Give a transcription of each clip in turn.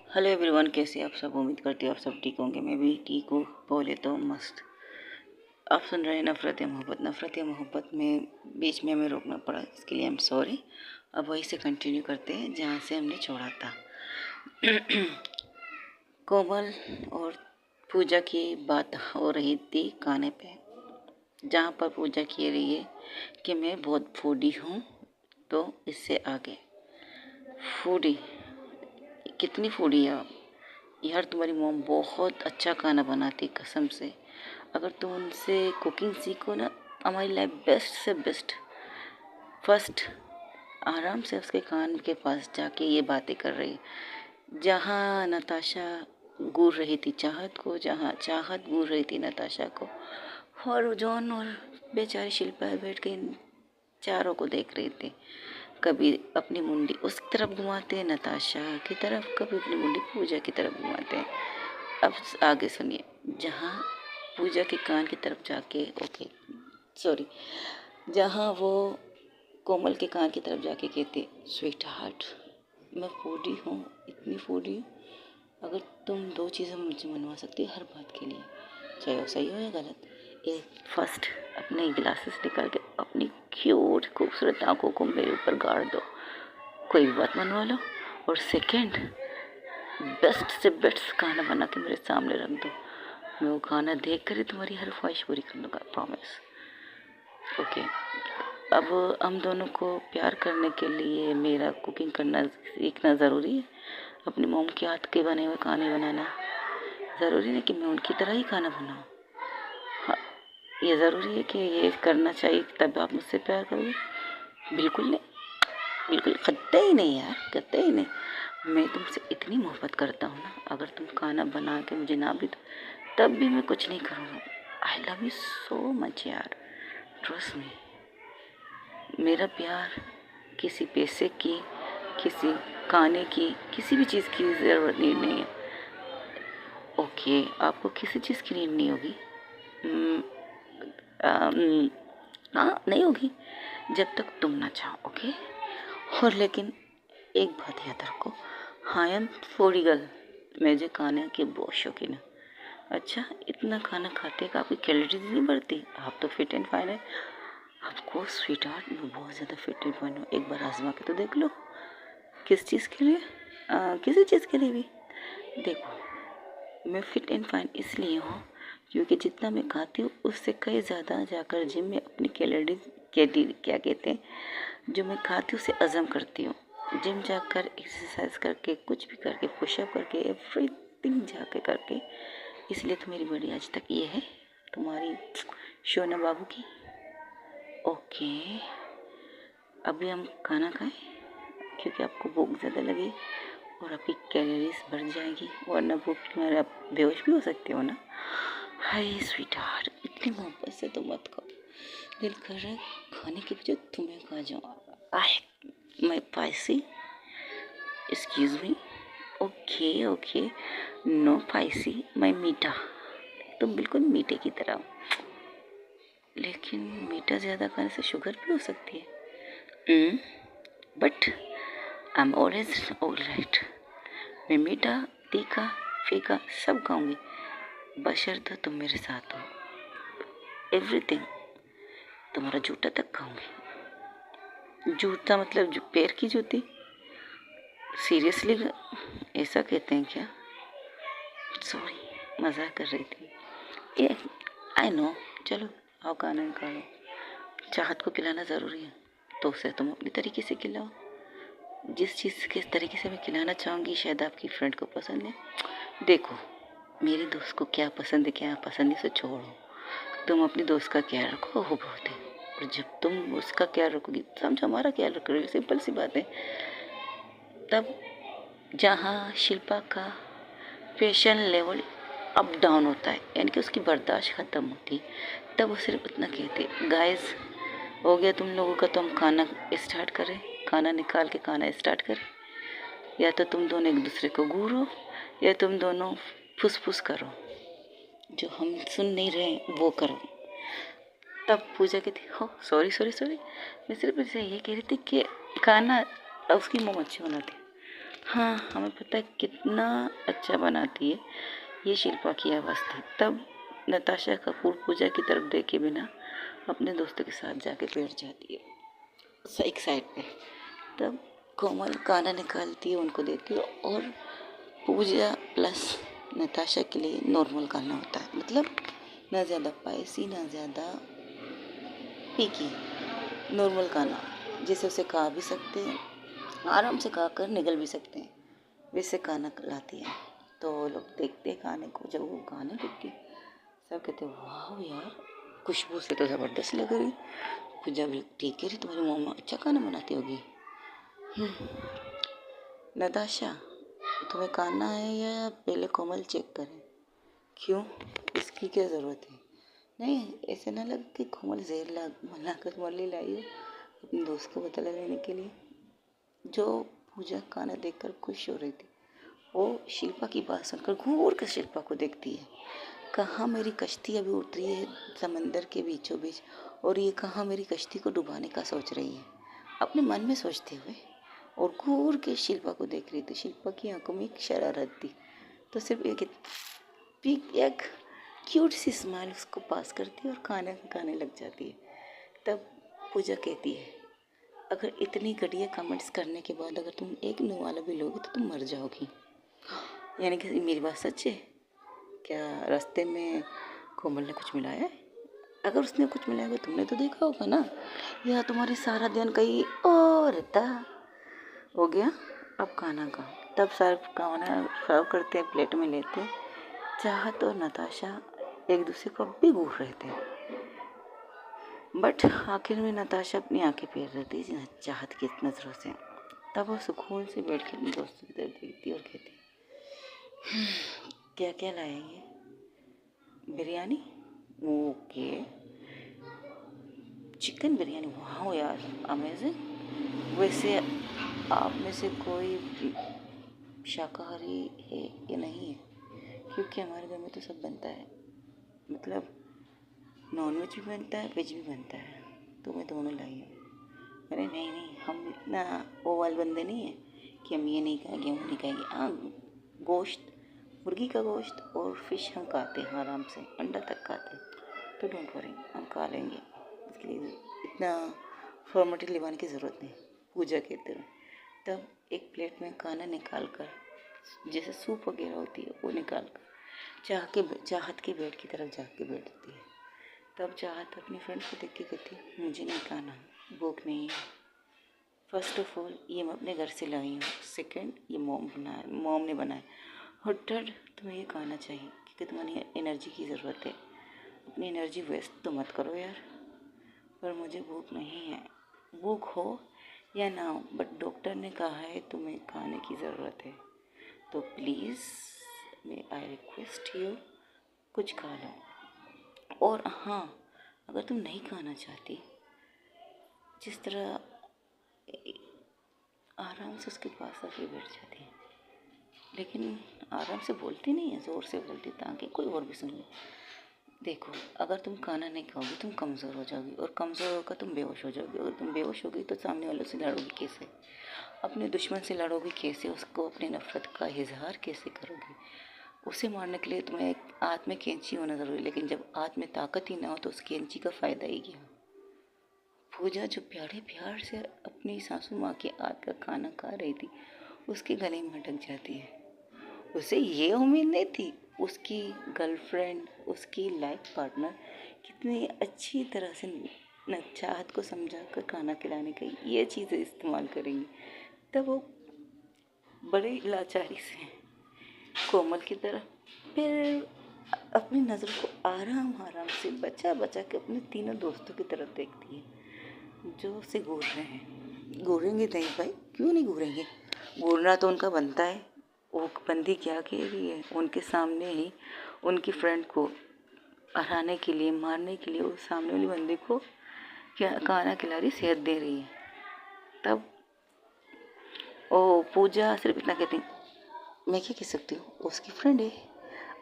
Hello everyone, कैसे आप सब। उम्मीद करती हूँ आप सब ठीक होंगे। मैं भी ठीक हूँ। बोले तो मस्त। आप सुन रहे हैं नफ़रत या मोहब्बत। नफ़रत या मोहब्बत में बीच में हमें रोकना पड़ा, इसके लिए आई एम सॉरी। अब वहीं से कंटिन्यू करते हैं जहाँ से हमने छोड़ा था। कोमल और पूजा की बात हो रही थी खाने पे, जहाँ पर पूजा कह रही है कि मैं बहुत फूडी हूँ। तो इससे आगे फूडी, कितनी फूडी है आप यार। तुम्हारी मॉम बहुत अच्छा खाना बनाती, कसम से। अगर तुम उनसे कुकिंग सीखो ना, हमारी लाइफ बेस्ट से बेस्ट। फर्स्ट, आराम से उसके कान के पास जाके ये बातें कर रही है जहाँ नताशा घूर रही थी चाहत को, जहाँ चाहत घूर रही थी नताशा को, और जॉन और बेचारी शिल्पा बैठ के इन चारों को देख रहे थे। कभी अपनी मुंडी उस तरफ घुमाते हैं नताशा की तरफ, कभी अपनी मुंडी पूजा की तरफ घुमाते हैं। अब आगे सुनिए, जहाँ पूजा के कान की तरफ जाके, ओके सॉरी, जहाँ वो कोमल के कान की तरफ जाके कहते, स्वीट हार्ट मैं फूडी हूँ, इतनी फूडी हूँ। अगर तुम दो चीज़ें मुझे मनवा सकती है हर बात के लिए, चाहे वो सही हो या गलत। एक, फर्स्ट, अपने ग्लासेस निकाल के अपनी क्यूट खूबसूरत आंखों को मेरे ऊपर गाड़ दो, कोई भी बात मनवा लो। और सेकंड, बेस्ट से बेस्ट खाना बना के मेरे सामने रख दो। मैं वो खाना देख कर ही तुम्हारी हर ख्वाहिश पूरी कर दूँगा, प्रॉमिस। ओके। अब हम दोनों को प्यार करने के लिए मेरा कुकिंग करना सीखना ज़रूरी है। अपनी मोम के हाथ के बने हुए खाने बनाना ज़रूरी नहीं कि मैं उनकी तरह ही खाना बनाऊँ। हाँ, ये ज़रूरी है कि ये करना चाहिए तब आप मुझसे प्यार करोगे? बिल्कुल नहीं, बिल्कुल कतई ही नहीं यार, कतई ही नहीं। मैं तुमसे इतनी मोहब्बत करता हूँ ना, अगर तुम खाना बना के मुझे ना भी दो तब भी मैं कुछ नहीं करूँगा। I love you so much यार, ट्रस्ट मी। मेरा प्यार किसी पैसे की, किसी खाने की, किसी भी चीज़ की ज़रूरत नहीं है। ओके, आपको किसी चीज़ की नीड नहीं होगी। हम्म, हाँ, नहीं होगी जब तक तुम ना चाहो। ओके। और लेकिन एक बात याद रखो, हाँ आई एम फूडी गर्ल, मैं जो खाने की बहुत शौकीन हूँ। अच्छा, इतना खाना खाते कि आपकी कैलोरीज नहीं बढ़ती? आप तो फिट एंड फाइन है। आपको स्वीट हार्ट, मैं बहुत ज़्यादा फिट एंड फाइन हूँ, एक बार आजमा के तो देख लो। किस चीज़ के लिए? किसी चीज़ के लिए भी। देखो, मैं फिट एंड फाइन इसलिए हूँ क्योंकि जितना मैं खाती हूँ उससे कई ज़्यादा जाकर जिम में अपनी कैलोरीज, क्या कहते हैं, जो मैं खाती हूँ उसे हज़म करती हूँ। जिम जाकर एक्सरसाइज करके, कुछ भी करके, पुशअप करके, एवरीथिंग जाके करके। इसलिए तो मेरी बॉडी आज तक ये है। तुम्हारी शोना बाबू की। ओके, अभी हम खाना खाएं क्योंकि आपको भूख ज़्यादा लगी और आपकी कैलोरीज बढ़ जाएगी, वरना भूख में आप बेहोश भी हो सकते हो ना। हाय स्वीट हार्ट, इतनी मोहब्बत से तो मत खाओ। दिल कर रहा है खाने के बजाय तुम्हें खा जाऊँ। आह, मैं spicy, excuse me. Okay okay, no spicy, मैं मीठा, तुम बिल्कुल मीठे की तरह हो। लेकिन मीठा ज़्यादा खाने से शुगर भी हो सकती है। But I am always all right. मैं मीठा, तीखा, फीका सब खाऊंगी, बशर्ते तुम मेरे साथ हो। एवरीथिंग, तुम्हारा जूता तक खाऊंगी। जूता मतलब जो पैर की जूती? सीरियसली ऐसा कहते हैं क्या? सॉरी, मजाक कर रही थी। ये आई नो। चलो आओ खाना निकालो। चाहत को खिलाना ज़रूरी है तो उसे तुम अपनी तरीके से खिलाओ। जिस चीज़ के तरीके से मैं खिलाना चाहूँगी शायद आपकी फ्रेंड को पसंद है। देखो, मेरे दोस्त को क्या पसंद है क्या पसंद है से छोड़ो, तुम अपनी दोस्त का ख्याल रखो, वो बहुत है। और जब तुम उसका ख्याल रखोगी समझो हमारा ख्याल रख रहे हो, सिंपल सी बात है। तब जहाँ शिल्पा का पेशेंट लेवल अप डाउन होता है, यानी कि उसकी बर्दाश्त ख़त्म होती है, तब वो सिर्फ इतना कहते, गाइस हो गया तुम लोगों का, तो हम खाना स्टार्ट करें। खाना निकाल के खाना स्टार्ट करें, या तो तुम दोनों एक दूसरे को घूरो या तुम दोनों फुसफुस करो, जो हम सुन नहीं रहे वो करो। तब पूजा कहती, हो सॉरी सॉरी सॉरी, मैं सिर्फ इसे ये कह रही थी कि खाना उसकी मोम अच्छी बनाती। हाँ, हमें पता है कितना अच्छा बनाती है। ये शिल्पा की आवाज़ थी। तब नताशा कपूर पूजा की तरफ देखे बिना अपने दोस्तों के साथ जाके बैठ जाती है एक साइड पे। तब कोमल गाना निकालती है, उनको देती है, और पूजा प्लस नताशा के लिए नॉर्मल गाना होता है, मतलब ना ज़्यादा स्पाइसी ना ज़्यादा फीकी, नॉर्मल गाना जिसे उसे गा भी सकते हैं, आराम से गा कर निकल भी सकते हैं, वैसे गाना लाती है। तो लोग देखते हैं गाने को, जब वो गाने लगती है सब कहते हैं वाह यार, खुशबू से तो ज़बरदस्त लग रही। पूजा भी ठीक है, तुम्हारी मम्मा अच्छा खाना बनाती होगी। नताशा, तुम्हें गाना है या पहले कोमल चेक करें? क्यों, इसकी क्या ज़रूरत है? नहीं, ऐसे ना लगे कि कोमल जहर ला कर तुम्हारे लिए लाई हो अपने दोस्त को बदला लेने के लिए। जो पूजा खाना देखकर खुश हो रही थी, वो शिल्पा की बात सुनकर घूर कर शिल्पा को देखती है। कहाँ मेरी कश्ती अभी उठ रही है समंदर के बीचों बीच, और ये कहाँ मेरी कश्ती को डुबाने का सोच रही है, अपने मन में सोचते हुए, और घूर के शिल्पा को देख रही थी। शिल्पा की आंखों में एक शरारत थी, तो सिर्फ एक क्यूट सी स्माइल उसको पास करती है और खाना खाने लग जाती है। तब पूजा कहती है, अगर इतनी घटिया कमेंट्स करने के बाद अगर तुम एक निवाला भी लोगे तो तुम मर जाओगी। यानी कि मेरी बात सच है क्या? रास्ते में कोमल ने कुछ मिलाया है? अगर उसने कुछ मिलाया होगा तुमने तो देखा होगा ना, या तुम्हारी सारा ध्यान कहीं और था। हो गया, अब खाना का। तब सर्व करते हैं, प्लेट में लेते हैं। चाहत और नताशा एक दूसरे को अब भी घूर रहे थे, बट आखिर में नताशा अपनी आंखें फेर रही थी चाहत की नजरों से। तब वो सुकून से बैठ के अपने दोस्तों की तरफ देखती और कहती, क्या क्या लाएंगे? बिरयानी? ओके, चिकन बिरयानी, वाह यार अमेजिंग। वैसे आप में से कोई शाकाहारी है या नहीं है? क्योंकि हमारे घर में तो सब बनता है, मतलब नॉन वेज भी बनता है, वेज भी बनता है, तो मैं दोनों लाई हूँ। अरे नहीं नहीं, हम इतना वो वाले बंदे नहीं हैं कि हम ये नहीं खाएंगे वो नहीं खाएंगे। हाँ, गोश्त, मुर्गी का गोश्त और फिश हम खाते हैं आराम से, अंडा तक खाते हैं, तो डोंट वरी, हम खा लेंगे। इसके लिए इतना फॉर्मेलिटी निभाने की ज़रूरत नहीं। पूजा के तरह तब एक प्लेट में खाना निकाल कर, जैसे सूप वगैरह होती है वो निकाल कर चाहत के बेड की तरफ जाके बैठती है। तब चाहत अपनी फ्रेंड को देख के कहती, मुझे नहीं खाना, भूख नहीं है। फर्स्ट ऑफ ऑल ये मैं अपने घर से लाई हूँ, सेकंड ये मॉम ने बनाया, और थर्ड तुम्हें ये खाना चाहिए क्योंकि तुम्हारी एनर्जी की ज़रूरत है। अपनी एनर्जी वेस्ट तो मत करो यार। पर मुझे भूख नहीं है, भूख हो या ना हो, बट डॉक्टर ने कहा है तुम्हें खाने की ज़रूरत है, तो प्लीज़ मैं आई रिक्वेस्ट यू कुछ खा लो। और हाँ, अगर तुम नहीं खाना चाहती, जिस तरह आराम से उसके पास आके बैठ जाती है, लेकिन आराम से बोलती नहीं है, ज़ोर से बोलती ताकि कोई और भी सुन ले। देखो, अगर तुम खाना नहीं खाओगी तुम कमज़ोर हो जाओगी, और कमज़ोर होकर तुम बेहोश हो जाओगी। अगर तुम बेहोश होगी तो सामने वालों से लड़ोगी कैसे? अपने दुश्मन से लड़ोगी कैसे? उसको अपनी नफ़रत का इजहार कैसे करोगी? उसे मारने के लिए तुम्हें एक हाथ में कैंची होना ज़रूरी, लेकिन जब हाथ में ताकत ही ना हो तो उस कैंची का फ़ायदा ही क्या? पूजा जो प्यारे प्यार से अपनी सासू माँ के हाथ का खाना खा रही थी, उसके गले में अटक जाती है। उसे ये उम्मीद नहीं थी उसकी गर्लफ्रेंड, उसकी लाइफ पार्टनर कितनी अच्छी तरह से चाहत को समझा कर खाना खिलाने का ये चीज़ें इस्तेमाल करेंगी। तब वो बड़ी लाचारी से कोमल की तरह फिर अपनी नज़र को आराम आराम से बचा बचा के अपने तीनों दोस्तों की तरफ देखती है जो उसे घूर रहे हैं। घूरेंगे नहीं भाई, क्यों नहीं घूरेंगे? घूरना तो उनका बनता है। वो बंदी क्या कह रही है, उनके सामने ही उनकी फ्रेंड को हराने के लिए, मारने के लिए, उस सामने वाली बंदी को क्या खाना खिला रही, सेहत दे रही है। तब ओ पूजा सिर्फ इतना कहती, मैं क्या कह सकती हूँ, उसकी फ्रेंड है,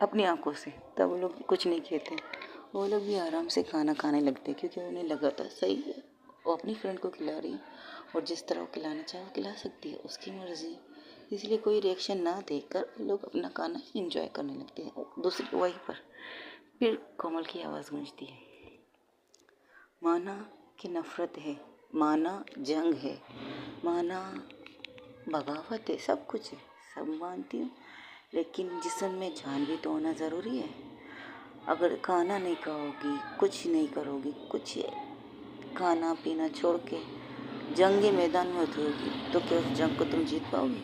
अपनी आंखों से। तब वो लोग कुछ नहीं कहते, वो लोग भी आराम से खाना खाने लगते क्योंकि उन्हें लगा था सही है, वो अपनी फ्रेंड को खिला रही है और जिस तरह वो खिलाना चाहे वो खिला सकती है, उसकी मर्ज़ी। इसलिए कोई रिएक्शन ना देकर लोग अपना खाना एंजॉय करने लगते हैं। दूसरी वहीं पर फिर कोमल की आवाज़ गूंजती है, माना कि नफ़रत है, माना जंग है, माना बगावत है, सब कुछ है, सब मानती हूँ, लेकिन जिस्म में जान भी तो होना ज़रूरी है। अगर खाना नहीं खाओगी, कुछ नहीं करोगी, कुछ खाना पीना छोड़ के जंगी मैदान में उतरोगी तो क्या उस जंग को तुम जीत पाओगी?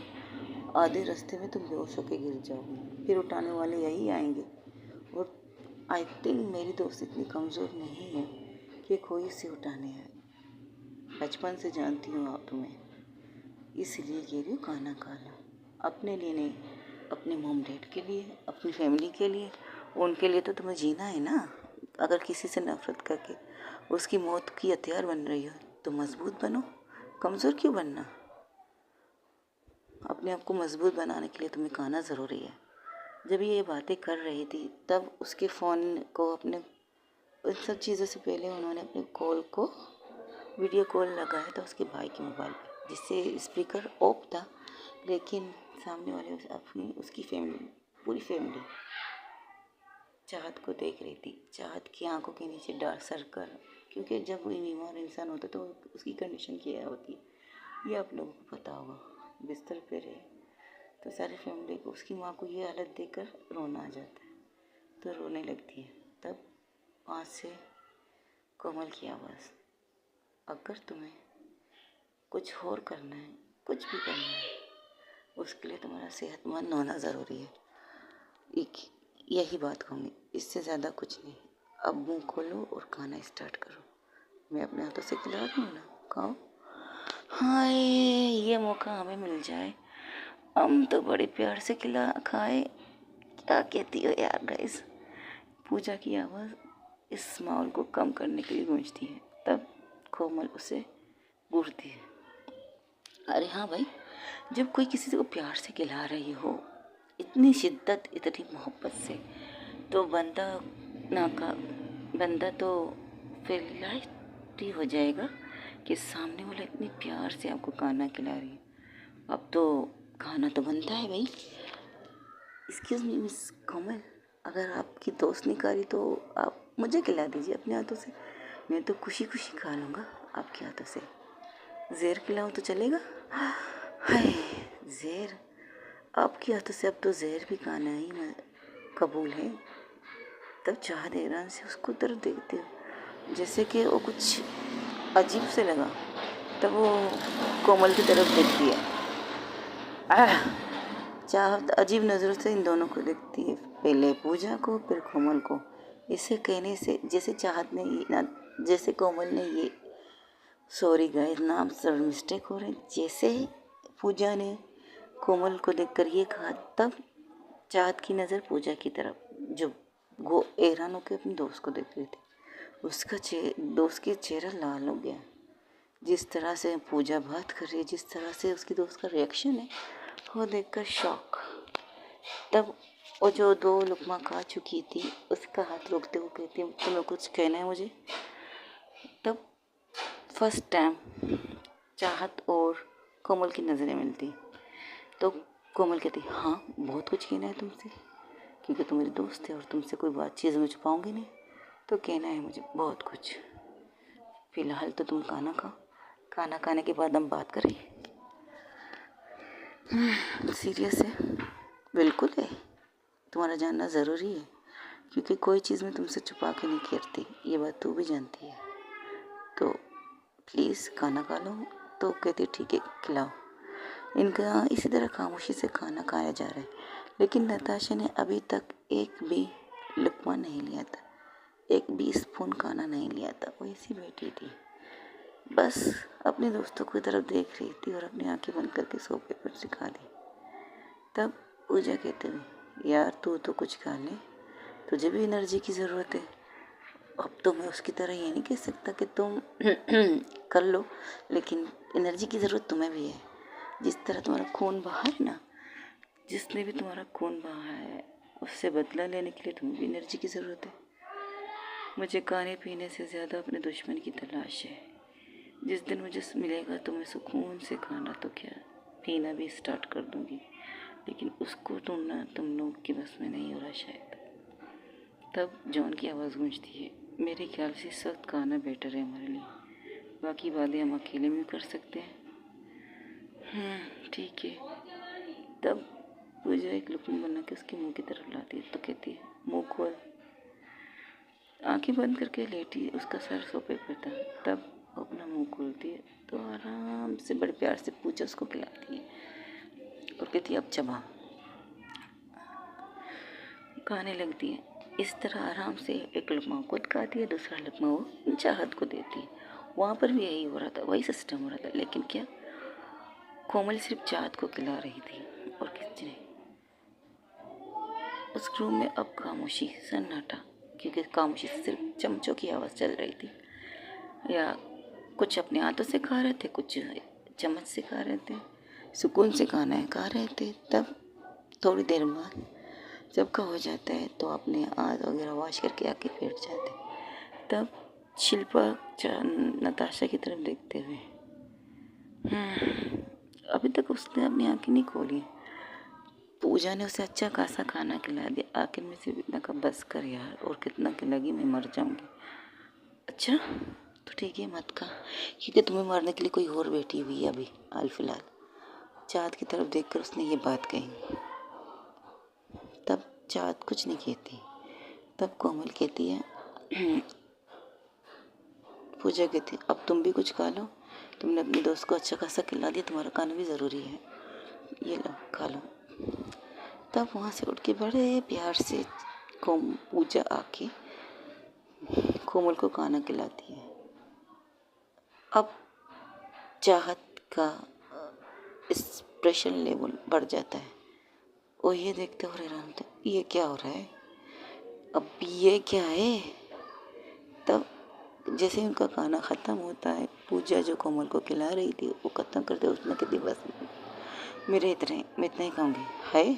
आधे रास्ते में तुम बेहोश होकर गिर जाओगी, फिर उठाने वाले यही आएंगे। और आई थिंक मेरी दोस्त इतनी कमज़ोर नहीं है कि कोई उसे उठाने आए। बचपन से जानती हूँ आप तुम्हें, इसलिए कह रही हूँ खाना खा लो। अपने लिए नहीं, अपने मॉम डैड के लिए, अपनी फैमिली के लिए, उनके लिए तो तुम्हें जीना है ना। अगर किसी से नफरत करके उसकी मौत की हथियार बन रही हो तो मजबूत बनो, कमज़ोर क्यों बनना। अपने आप को मजबूत बनाने के लिए तुम्हें खाना ज़रूरी है। जब ये बातें कर रही थी तब उसके फ़ोन को अपने उन सब चीज़ों से पहले उन्होंने अपने कॉल को वीडियो कॉल लगाया था उसके भाई के मोबाइल पर, जिससे स्पीकर ऑफ था, लेकिन सामने वाले अपनी उसकी फैमिली, पूरी फैमिली चाहत को देख रही थी। चाहत की आंखों के नीचे डार्क सर्कल, क्योंकि जब कोई बीमार इंसान होता तो उसकी कंडीशन क्या होती है ये आप लोगों को पता होगा। बिस्तर पे रहे तो सारी फैमिली को, उसकी माँ को ये हालत देखकर रोना आ जाता है तो रोने लगती है। तब पास से कोमल की आवाज़, अगर तुम्हें कुछ और करना है, कुछ भी करना है, उसके लिए तुम्हारा सेहतमंद होना ज़रूरी है। एक यही बात कहूँगी, इससे ज़्यादा कुछ नहीं। अब मुंह खोलो और खाना स्टार्ट करो। मैं अपने हाथों से खिला रही हूँ ना, खाओ। हाय, ये मौका हमें मिल जाए, हम तो बड़े प्यार से खिला खाए। क्या कहती हो यार गाइस। पूजा की आवाज़ इस माहौल को कम करने के लिए गूंजती है। तब कोमल उसे घूरती है, अरे हाँ भाई, जब कोई किसी को प्यार से खिला रही हो, इतनी शिद्दत, इतनी मोहब्बत से, तो बंदा तो फिर लाइट हो जाएगा कि सामने वाला इतनी प्यार से आपको खाना खिला रही है। अब तो खाना तो बनता है भाई। एक्सक्यूज़ मी मिस कोमल, अगर आपकी दोस्त नहीं खा रही तो आप मुझे खिला दीजिए अपने हाथों से, मैं तो खुशी खुशी खा लूँगा आपके हाथों से। ज़ेर खिलाऊँ तो चलेगा? हाय ज़ेर, आपके हाथों से अब तो ज़ेर भी खाना ही कबूल है। तब चाहत हैरान से उसको तरफ देखती हो, जैसे कि वो कुछ अजीब से लगा। तब वो कोमल की तरफ देखती है। चाहत अजीब नज़रों से इन दोनों को देखती है, पहले पूजा को फिर कोमल को। इसे कहने से जैसे चाहत ने ये ना, जैसे कोमल ने ये, सॉरी गाइस नाम सर मिस्टेक हो रहे, जैसे पूजा ने कोमल को देखकर ये कहा, तब चाहत की नज़र पूजा की तरफ, जो वो हैरान होकर अपने दोस्त को देख रही थी। उसका दोस्त के चेहरा लाल हो गया। जिस तरह से पूजा बात कर रही है, जिस तरह से उसकी दोस्त का रिएक्शन है, वो देखकर शॉक। तब वो जो 2 लुकमा खा चुकी थी उसका हाथ रोकते हुए कहती है, तुम्हें कुछ कहना है मुझे? तब फर्स्ट टाइम चाहत और कोमल की नज़रें मिलती, तो कोमल कहती, हाँ बहुत कुछ कहना है तुमसे, क्योंकि तुम मेरी दोस्त है और तुमसे कोई बात चीज़ मैं छुपाऊंगी नहीं, तो कहना है मुझे बहुत कुछ। फ़िलहाल तो तुम खाना खाओ, खाना खाने के बाद हम बात करें। सीरियस है? बिल्कुल है, तुम्हारा जानना ज़रूरी है, क्योंकि कोई चीज़ मैं तुमसे छुपा के नहीं करती, ये बात तू भी जानती है। तो प्लीज़ खाना खा लो। तो कहती ठीक है खिलाओ। इनका इसी तरह खामोशी से खाना खाया जा रहा है, लेकिन नताशा ने अभी तक एक भी लुक़मा नहीं लिया था, एक भी स्पून खाना नहीं लिया था। वो ऐसी बैठी थी, बस अपने दोस्तों की तरफ देख रही थी और अपनी आंखें बंद करके सोफे पर सिखा दी। तब पूजा कहते हुए, यार तू तो कुछ खा ले, तुझे भी एनर्जी की ज़रूरत है। अब तो मैं उसकी तरह ये नहीं कह सकता कि तुम कर लो, लेकिन एनर्जी की ज़रूरत तुम्हें भी है। जिस तरह तुम्हारा खून बहा है ना, जिसने भी तुम्हारा खून बहा है, उससे बदला लेने के लिए तुम्हें भी एनर्जी की ज़रूरत है। मुझे खाने पीने से ज़्यादा अपने दुश्मन की तलाश है। जिस दिन मुझे मिलेगा तुम्हें सुकून से खाना, तो क्या पीना भी स्टार्ट कर दूँगी, लेकिन उसको ढूंढना तुम लोग की बस में नहीं हो रहा शायद। तब जॉन की आवाज़ गूंजती है, मेरे ख्याल से इस वक्त खाना बेटर है हमारे लिए, बाकी बातें हम अकेले में कर सकते हैं। ठीक है। तब पूजा एक लुकमा बना के उसके मुंह की तरफ लाती है तो कहती है, मुंह खोल। आंखें बंद करके लेटी, उसका सर सोफे पर था। तब वो अपना मुंह खोलती है तो आराम से बड़े प्यार से पूजा उसको खिलाती है और कहती है, अब चबा। खाने लगती है। इस तरह आराम से एक लुकमा खुद खाती है, दूसरा लुकमा वो चाहत को देती है। वहाँ पर भी यही हो रहा था, वही सिस्टम हो रहा था, लेकिन क्या, कोमल सिर्फ चाहत को खिला रही थी और किसी ने। उस रूम में अब खामोशी, सन्नाटा, क्योंकि खामोशी से सिर्फ चमचों की आवाज़ चल रही थी, या कुछ अपने हाथों से खा रहे थे, कुछ चम्मच से खा रहे थे, सुकून से खाना है खा रहे थे। तब थोड़ी देर बाद जब का हो जाता है तो अपने हाथ वगैरह वॉश करके आके बैठ जाते। तब शिल्पा नताशा की तरफ देखते हुए, अभी तक उसने अपनी आंखें नहीं खोली। पूजा ने उसे अच्छा खासा खाना खिला दिया। आखिर में से इतना का बस कर यार, और कितना खिलाएगी, मैं मर जाऊंगी। अच्छा तो ठीक है, मत खा, क्योंकि तुम्हें मारने के लिए कोई और बैठी हुई है अभी हाल फिलहाल। चाँद की तरफ देखकर उसने ये बात कही। तब चाँद कुछ नहीं कहती। तब कोमल कहती है, पूजा कहती, अब तुम भी कुछ खा लो, तुमने अपने दोस्त को अच्छा खासा खिला दिया, तुम्हारा खाना भी ज़रूरी है, ये लो खा लो। तब वहाँ से उठ के बड़े प्यार से पूजा आके कोमल को खाना खिलाती है। अब चाहत का एक्सप्रेशन लेवल बढ़ जाता है। वो ये देखते हो हैरान होता है, ये क्या हो रहा है, अब ये क्या है। तब जैसे उनका खाना ख़त्म होता है, पूजा जो कोमल को खिला रही थी वो ख़त्म कर दे, उसने कहती, बस मैं इतना ही खाऊंगी। हाय,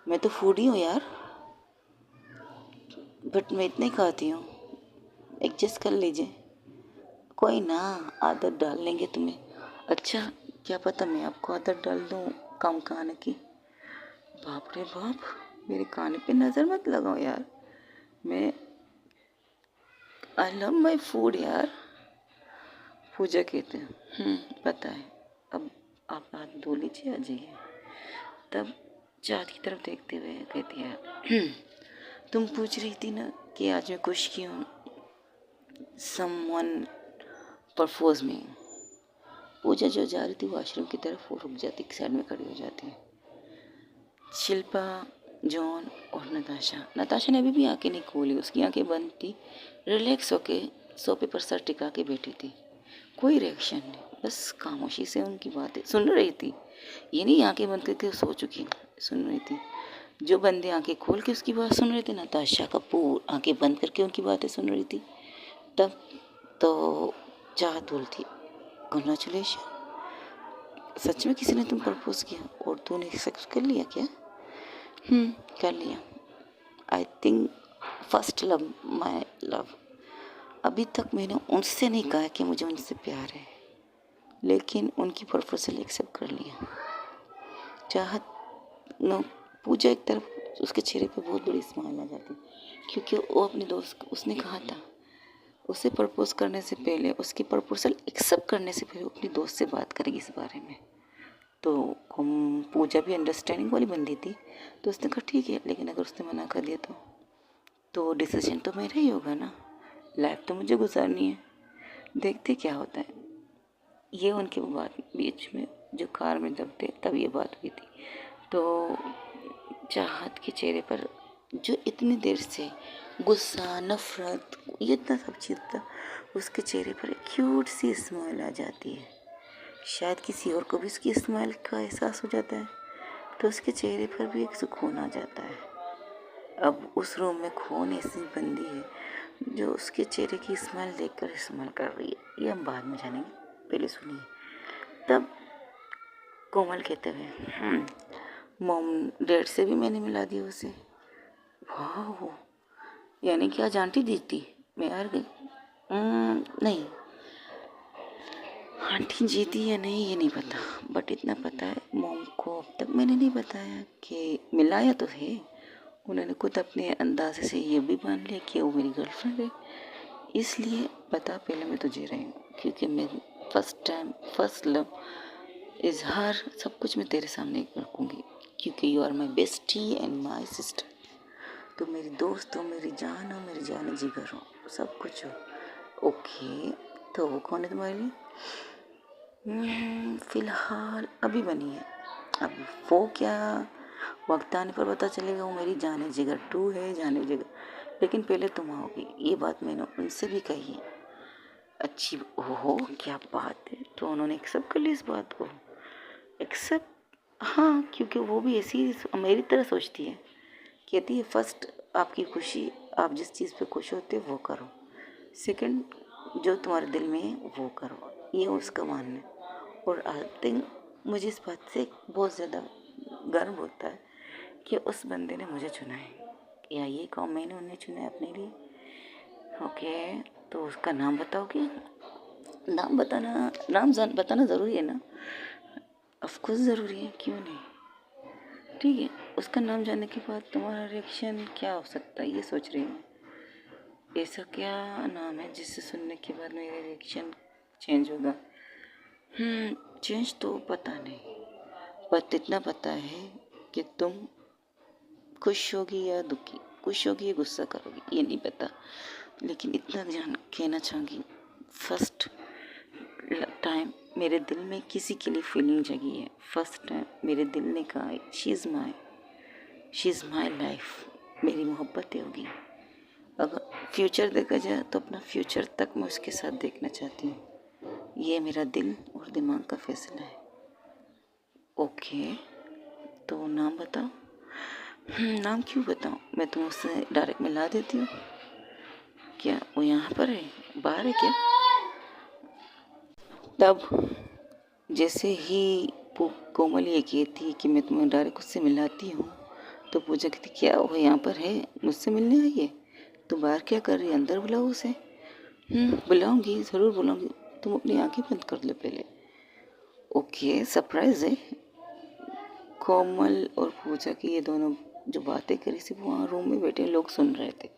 मैं तो फूडी हूँ यार, बट मैं इतना ही खाती हूँ, एडजस्ट कर लीजिए। कोई ना, आदत डाल लेंगे तुम्हें। अच्छा, क्या पता मैं आपको आदत डाल दूँ कम खाने की। बाप रे बाप, मेरे खाने पे नज़र मत लगाओ यार, मैं आई लव माई फूड यार। पूजा कहते हैं, पता है, अब आप हाथ धो लीजिए, आ जाइए। तब चाँद की तरफ देखते हुए कहती है, तुम पूछ रही थी ना कि आज मैं खुश क्यों, समवन प्रपोज में। पूजा जो जा रही थी वॉशरूम की तरफ, वो रुक जाती, साइड में खड़ी हो जाती है। शिल्पा, जॉन और नताशा ने अभी भी आंखें नहीं खोली, उसकी आंखें बंद थी, रिलैक्स होके सोफे पर सर टिका के बैठी थी। कोई रिएक्शन नहीं, बस खामोशी से उनकी बातें सुन रही थी। ये नहीं आंखें बंद करके सो चुकी, सुन रही थी। जो बंदे आंखें खोल के उसकी बात सुन रहे थे, नताशा कपूर आंखें बंद करके उनकी बातें सुन रही थी। तब तो चाहत बोलती, कॉन्ग्रेचुलेशन, सच में किसी ने तुम प्रपोज किया और तूने एक्सेप्ट कर लिया क्या? कर लिया। I think first love my love. अभी तक मैंने उनसे नहीं कहा कि मुझे उनसे प्यार है, लेकिन उनकी प्रपोजल एक्सेप्ट कर लिया। चाहत न पूजा एक तरफ, उसके चेहरे पे बहुत बड़ी स्माइल आ जाती, क्योंकि वो अपने दोस्त को, उसने कहा था उसे प्रपोज करने से पहले, उसकी प्रपोजल एक्सेप्ट करने से पहले अपनी दोस्त से बात करेगी इस बारे में। तो हम पूजा भी अंडरस्टैंडिंग वाली बंदी थी, तो उसने कहा ठीक है, लेकिन अगर उसने मना कर दिया तो डिसीजन तो मेरा ही होगा ना, लाइफ तो मुझे गुजारनी है, देखते क्या होता है। ये उनके बात बीच में जो कार में जब थे तब ये बात हुई थी। तो चाहत के चेहरे पर जो इतनी देर से गुस्सा, नफरत, ये इतना सब चीज़ था, उसके चेहरे पर एक क्यूट सी स्माइल आ जाती है। शायद किसी और को भी उसकी स्माइल का एहसास हो जाता है, तो उसके चेहरे पर भी एक सुकून आ जाता है। अब उस रूम में कौन ऐसी बंदी है जो उसके चेहरे की स्माइल देखकर स्माइल कर रही है, ये हम बाद में जानेंगे, पहले सुनिए। तब कोमल कहते हुए, मॉम डैड से भी मैंने मिला दिया उसे। वाह, यानी कि आज आंटी दी थी, मैं हार गई। नहीं, आंटी जीती या नहीं ये नहीं पता, बट इतना पता है मॉम को अब तक मैंने नहीं बताया कि मिलाया तो है। उन्होंने खुद अपने अंदाजे से ये भी मान लिया कि वो मेरी गर्लफ्रेंड है, इसलिए बता पहले मैं तुझे रही हूँ, क्योंकि मैं फर्स्ट टाइम फर्स्ट लव इजहार सब कुछ मैं तेरे सामने रखूँगी, क्योंकि you are my bestie and my sister. तो मेरी दोस्त हो, मेरी जान हो, मेरी जान जिगर हो, सब कुछ हो। ओके, तो वो कौन है तुम्हारे लिए? फिलहाल अभी बनी है। अब वो क्या, वक्त आने पर पता चलेगा। वो मेरी जाने जिगर टू है, जाने जिगर, लेकिन पहले तुम आओगी, ये बात मैंने उनसे भी कही है। अच्छी हो, क्या बात है। तो उन्होंने एक्सेप्ट कर लिया इस बात को, एक्सेप्ट। हाँ, क्योंकि वो भी ऐसी मेरी तरह सोचती है। कहती है फर्स्ट आपकी खुशी, आप जिस चीज़ पे खुश होते हो वो करो, सेकंड जो तुम्हारे दिल में है वो करो, ये उसका मानना है। और आई थिंक मुझे इस बात से बहुत ज़्यादा गर्व होता है कि उस बंदे ने मुझे चुना है, या ये कहो मैंने उन्हें चुना है अपने लिए। ओके, तो उसका नाम बताओगी? नाम बताना, बताना ज़रूरी है ना? ऑफकोर्स ज़रूरी है, क्यों नहीं। ठीक है, उसका नाम जानने के बाद तुम्हारा रिएक्शन क्या हो सकता है ये सोच रही हूँ। ऐसा क्या नाम है जिससे सुनने के बाद मेरा रिएक्शन चेंज होगा? चेंज तो पता नहीं, बट इतना पता है कि तुम खुश होगी या दुखी, खुश होगी या गुस्सा करोगी ये नहीं पता, लेकिन इतना जान कहना चाहूँगी, फर्स्ट टाइम मेरे दिल में किसी के लिए फीलिंग जगी है। फर्स्ट टाइम मेरे दिल ने कहा शी इज़ माई लाइफ, मेरी मोहब्बत होगी। अगर फ्यूचर देखा जाए तो अपना फ्यूचर तक मैं उसके साथ देखना चाहती हूँ। ये मेरा दिल और दिमाग का फैसला है। ओके, तो नाम बताओ। नाम क्यों बताऊँ, मैं तुम उससे डायरेक्ट मिला देती हूँ। क्या वो यहाँ पर है, बाहर है क्या? तब जैसे ही कोमल ये कहती है कि मैं तुम्हें डायरेक्ट उससे मिलाती हूँ, तो पूजा कहती क्या वो यहाँ पर है, मुझसे मिलने आई है? तो बाहर क्या कर रही है, अंदर बुलाओ उसे। बुलाऊंगी, ज़रूर बुलाऊंगी, तुम अपनी आंखें बंद कर लो पहले। ओके, सरप्राइज है। कोमल और पूजा की ये दोनों जो बातें करी थी वो वहाँ रूम में बैठे लोग सुन रहे थे।